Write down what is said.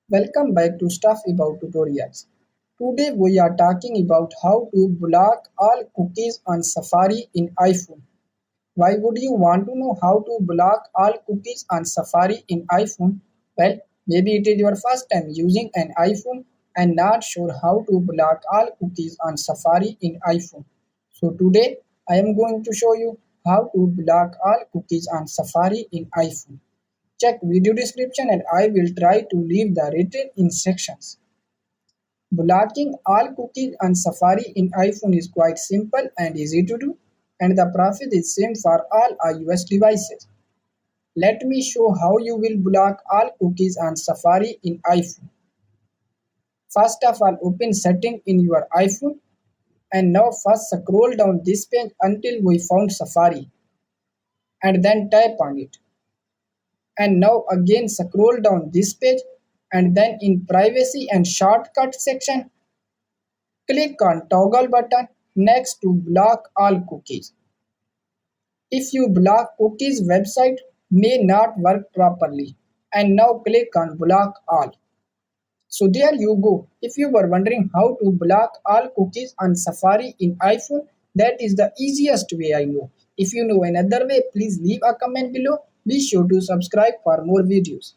Welcome back to Stuff About Tutorials. Today we are talking about how to block all cookies on Safari in iPhone. Why would you want to know how to block all cookies on Safari in iPhone? Well, maybe it is your first time using an iPhone and not sure how to block all cookies on Safari in iPhone. So today I am going to show you how to block all cookies on Safari in iPhone. Check video description and I will try to leave the written instructions. Blocking all cookies on Safari in iPhone is quite simple and easy to do, and the process is same for all iOS devices. Let me show how you will block all cookies on Safari in iPhone. First of all, open setting in your iPhone and now first scroll down this page until we found Safari and then tap on it. And now again scroll down this page and then in privacy and shortcut section click on toggle button next to block all cookies. If you block cookies website may not work properly and now click on block all. So there you go. If you were wondering how to block all cookies on Safari in iPhone, that is the easiest way I know. If you know another way, please leave a comment below. Be sure to subscribe for more videos.